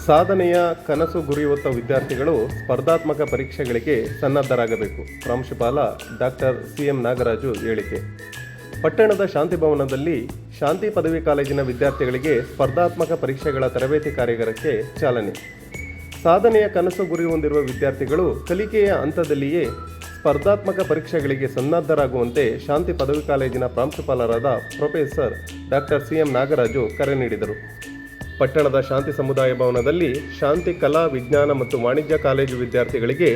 ಸಾಧನೆಯ ಕನಸು ಗುರಿ ಹೊತ್ತ ವಿದ್ಯಾರ್ಥಿಗಳು ಸ್ಪರ್ಧಾತ್ಮಕ ಪರೀಕ್ಷೆಗಳಿಗೆ ಸನ್ನದ್ಧರಾಗಬೇಕು. ಪ್ರಾಂಶುಪಾಲ ಡಾಕ್ಟರ್ CM ನಾಗರಾಜು ಹೇಳಿಕೆ. ಪಟ್ಟಣದ ಶಾಂತಿ ಭವನದಲ್ಲಿ ಶಾಂತಿ ಪದವಿ ಕಾಲೇಜಿನ ವಿದ್ಯಾರ್ಥಿಗಳಿಗೆ ಸ್ಪರ್ಧಾತ್ಮಕ ಪರೀಕ್ಷೆಗಳ ತರಬೇತಿ ಕಾರ್ಯಾಗಾರಕ್ಕೆ ಚಾಲನೆ. ಸಾಧನೆಯ ಕನಸು ಗುರಿ ಹೊಂದಿರುವ ವಿದ್ಯಾರ್ಥಿಗಳು ಕಲಿಕೆಯ ಹಂತದಲ್ಲಿಯೇ ಸ್ಪರ್ಧಾತ್ಮಕ ಪರೀಕ್ಷೆಗಳಿಗೆ ಸನ್ನದ್ಧರಾಗುವಂತೆ ಶಾಂತಿ ಪದವಿ ಕಾಲೇಜಿನ ಪ್ರಾಂಶುಪಾಲರಾದ ಪ್ರೊಫೆಸರ್ ಡಾಕ್ಟರ್ CM ನಾಗರಾಜು ಕರೆ ನೀಡಿದರು. ಪಟ್ಟಣದ ಶಾಂತಿ ಸಮುದಾಯ ಭವನದಲ್ಲಿ ಶಾಂತಿ ಕಲಾ ವಿಜ್ಞಾನ ಮತ್ತು ವಾಣಿಜ್ಯ ಕಾಲೇಜು ವಿದ್ಯಾರ್ಥಿಗಳಿಗೆ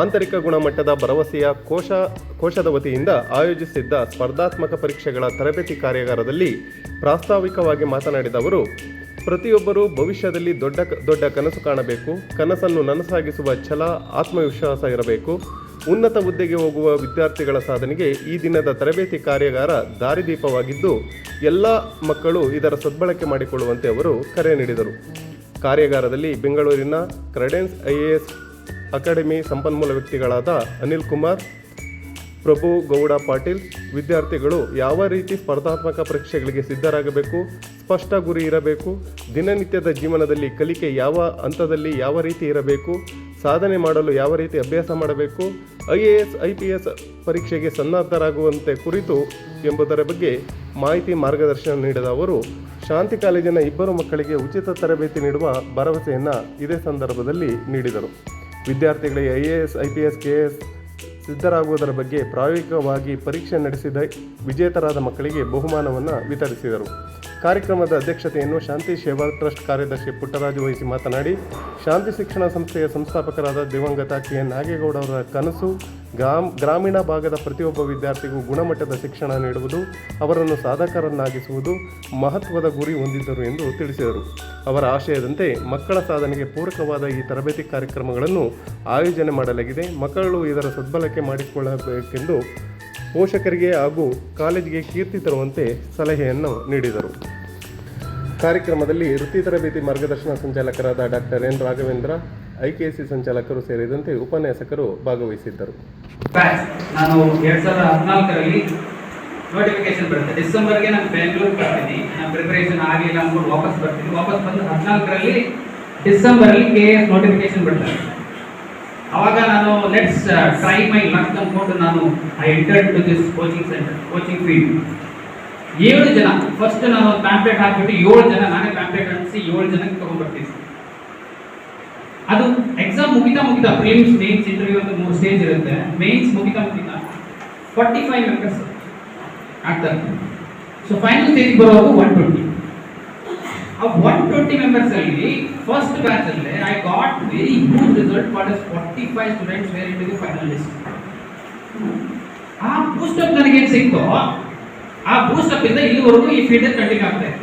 ಆಂತರಿಕ ಗುಣಮಟ್ಟದ ಭರವಸೆಯ ಕೋಶದ ವತಿಯಿಂದ ಆಯೋಜಿಸಿದ್ದ ಸ್ಪರ್ಧಾತ್ಮಕ ಪರೀಕ್ಷೆಗಳ ತರಬೇತಿ ಕಾರ್ಯಾಗಾರದಲ್ಲಿ ಪ್ರಾಸ್ತಾವಿಕವಾಗಿ ಮಾತನಾಡಿದ ಅವರು, ಪ್ರತಿಯೊಬ್ಬರೂ ಭವಿಷ್ಯದಲ್ಲಿ ದೊಡ್ಡ ಕನಸು ಕಾಣಬೇಕು. ಕನಸನ್ನು ನನಸಾಗಿಸುವ ಛಲ, ಆತ್ಮವಿಶ್ವಾಸ ಇರಬೇಕು. ಉನ್ನತ ಹುದ್ದೆಗೆ ಹೋಗುವ ವಿದ್ಯಾರ್ಥಿಗಳ ಸಾಧನೆಗೆ ಈ ದಿನದ ತರಬೇತಿ ಕಾರ್ಯಾಗಾರ ದಾರಿದೀಪವಾಗಿದ್ದು, ಎಲ್ಲ ಮಕ್ಕಳು ಇದರ ಸದ್ಬಳಕೆ ಮಾಡಿಕೊಳ್ಳುವಂತೆ ಅವರು ಕರೆ ನೀಡಿದರು. ಕಾರ್ಯಾಗಾರದಲ್ಲಿ ಬೆಂಗಳೂರಿನ ಕ್ರೆಡೆನ್ಸ್ IAS ಅಕಾಡೆಮಿ ಸಂಪನ್ಮೂಲ ವ್ಯಕ್ತಿಗಳಾದ ಅನಿಲ್ ಕುಮಾರ್, ಪ್ರಭು ಗೌಡ ಪಾಟೀಲ್, ವಿದ್ಯಾರ್ಥಿಗಳು ಯಾವ ರೀತಿ ಸ್ಪರ್ಧಾತ್ಮಕ ಪರೀಕ್ಷೆಗಳಿಗೆ ಸಿದ್ಧರಾಗಬೇಕು, ಸ್ಪಷ್ಟ ಗುರಿ ಇರಬೇಕು, ದಿನನಿತ್ಯದ ಜೀವನದಲ್ಲಿ ಕಲಿಕೆ ಯಾವ ಹಂತದಲ್ಲಿ ಯಾವ ರೀತಿ ಇರಬೇಕು, ಸಾಧನೆ ಮಾಡಲು ಯಾವ ರೀತಿ ಅಭ್ಯಾಸ ಮಾಡಬೇಕು, IAS IPS ಪರೀಕ್ಷೆಗೆ ಸನ್ನದ್ಧರಾಗುವಂತೆ ಕುರಿತು ಎಂಬುದರ ಬಗ್ಗೆ ಮಾಹಿತಿ ಮಾರ್ಗದರ್ಶನ ನೀಡಿದ ಅವರು, ಶಾಂತಿ ಕಾಲೇಜಿನ ಇಬ್ಬರು ಮಕ್ಕಳಿಗೆ ಉಚಿತ ತರಬೇತಿ ನೀಡುವ ಭರವಸೆಯನ್ನು ಇದೇ ಸಂದರ್ಭದಲ್ಲಿ ನೀಡಿದರು. ವಿದ್ಯಾರ್ಥಿಗಳಿಗೆ IAS IPS KS ಸಿದ್ಧರಾಗುವುದರ ಬಗ್ಗೆ ಪ್ರಾಯೋಗಿಕವಾಗಿ ಪರೀಕ್ಷೆ ನಡೆಸಿದ ವಿಜೇತರಾದ ಮಕ್ಕಳಿಗೆ ಬಹುಮಾನವನ್ನು ವಿತರಿಸಿದರು. ಕಾರ್ಯಕ್ರಮದ ಅಧ್ಯಕ್ಷತೆಯನ್ನು ಶಾಂತಿ ಸೇವಾ ಟ್ರಸ್ಟ್ ಕಾರ್ಯದರ್ಶಿ ಪುಟ್ಟರಾಜು ವಹಿಸಿ ಮಾತನಾಡಿ, ಶಾಂತಿ ಶಿಕ್ಷಣ ಸಂಸ್ಥೆಯ ಸಂಸ್ಥಾಪಕರಾದ ದಿವಂಗತ KN ನಾಗೇಗೌಡ ಅವರ ಕನಸು ಗ್ರಾಮೀಣ ಭಾಗದ ಪ್ರತಿಯೊಬ್ಬ ವಿದ್ಯಾರ್ಥಿಗೂ ಗುಣಮಟ್ಟದ ಶಿಕ್ಷಣ ನೀಡುವುದು, ಅವರನ್ನು ಸಾಧಕರನ್ನಾಗಿಸುವುದು ಮಹತ್ವದ ಗುರಿ ಹೊಂದಿದ್ದರು ಎಂದು ತಿಳಿಸಿದರು. ಅವರ ಆಶಯದಂತೆ ಮಕ್ಕಳ ಸಾಧನೆಗೆ ಪೂರಕವಾದ ಈ ತರಬೇತಿ ಕಾರ್ಯಕ್ರಮಗಳನ್ನು ಆಯೋಜನೆ ಮಾಡಲಾಗಿದೆ. ಮಕ್ಕಳು ಇದರ ಸದ್ಬಳಕೆ ಮಾಡಿಕೊಳ್ಳಬೇಕೆಂದು ಪೋಷಕರಿಗೆ ಹಾಗೂ ಕಾಲೇಜಿಗೆ ಕೀರ್ತಿ ತರುವಂತೆ ಸಲಹೆಯನ್ನು ನೀಡಿದರು. ಕಾರ್ಯಕ್ರಮದಲ್ಲಿ ವೃತ್ತಿ ತರಬೇತಿ ಮಾರ್ಗದರ್ಶನ ಸಂಚಾಲಕರಾದ ಡಾಕ್ಟರ್ N ರಾಘವೇಂದ್ರ, IKC ಸಂಚಾಲಕರು ಸೇರಿದಂತೆ ಉಪನ್ಯಾಸಕರು ಭಾಗವಹಿಸಿದ್ದರು. ನಾನು 2014ರಲ್ಲಿ ನೋಟಿಫಿಕೇಶನ್ ಬರುತ್ತೆ, ಡಿಸೆಂಬರ್ಗೆ ನಾನು ಬೆಂಗಳೂರು ಬರ್ತೀನಿ, ನಾನು ಪ್ರಿಪರೇಷನ್ ಆಗಲಿಲ್ಲ ಅಂದ್ಕೊಂಡು ವಾಪಸ್ ಬರ್ತೀನಿ. ವಾಪಸ್ ಬಂದು 14ರಲ್ಲಿ ಡಿಸೆಂಬರಲ್ಲಿ KS ನೋಟಿಫಿಕೇಶನ್ ಬರ್ತದೆ. ಆವಾಗ ನಾನು ಲೆಟ್ಸ್ ಟ್ರೈ ಮೈ ಲಕ್ ಅಂದ್ಕೊಂಡು ನಾನು I entered to this coaching field. 7 ಜನ ಫಸ್ಟ್ ನಾನು ಪ್ಯಾಂಪ್ಲೆಟ್ ಹಾಕ್ಬಿಟ್ಟು 7 ಜನ ನಾನೇ ಪ್ಯಾಂಪ್ಲೆಟ್ ಅಂಟಿಸಿ 7 ಜನಕ್ಕೆ ತಗೊಂಡ್ಬರ್ತೀನಿ. ಅದು ಎಕ್ಸಾಮ್ ಮುಗಿತಾ ಪ್ರಿಲಿಮ್ಸ್ ಮೇನ್ಸ್ ಇಂಟರ್ವ್ಯೂ ಅಂತ 3 ಸ್ಟೇಜ್ ಇರುತ್ತೆ. ಮೇನ್ಸ್ ಮುಗಿತಾ 45 ಮೆಂಬರ್ಸ್ ಆಗ್ತಾರೆ. ಸೊ ಫೈನಲ್ ಸ್ಟೇಜ್ ಬರೋದು 120. ಆ 120 ಮೆಂಬರ್ಸ್ ಅಲ್ಲಿ ಫಸ್ಟ್ ಬ್ಯಾಚ್ ಅಲ್ಲಿ I got very good result. What is 45 students were in the final list. ಆ ಬೂಸ್ಟ್ ಅಪ್ ನನಗೆ ಏನು ಸಿಕ್ತೋ, ಆ ಬೂಸ್ಟ್ ಅಪ್ ಇಂದ ಇಲ್ಲಿವರೆಗೂ ಈ ಫೀಲ್ಡ್ ಕಂಟಿನ್ಯೂ ಆಗ್ತಾ ಇದೆ.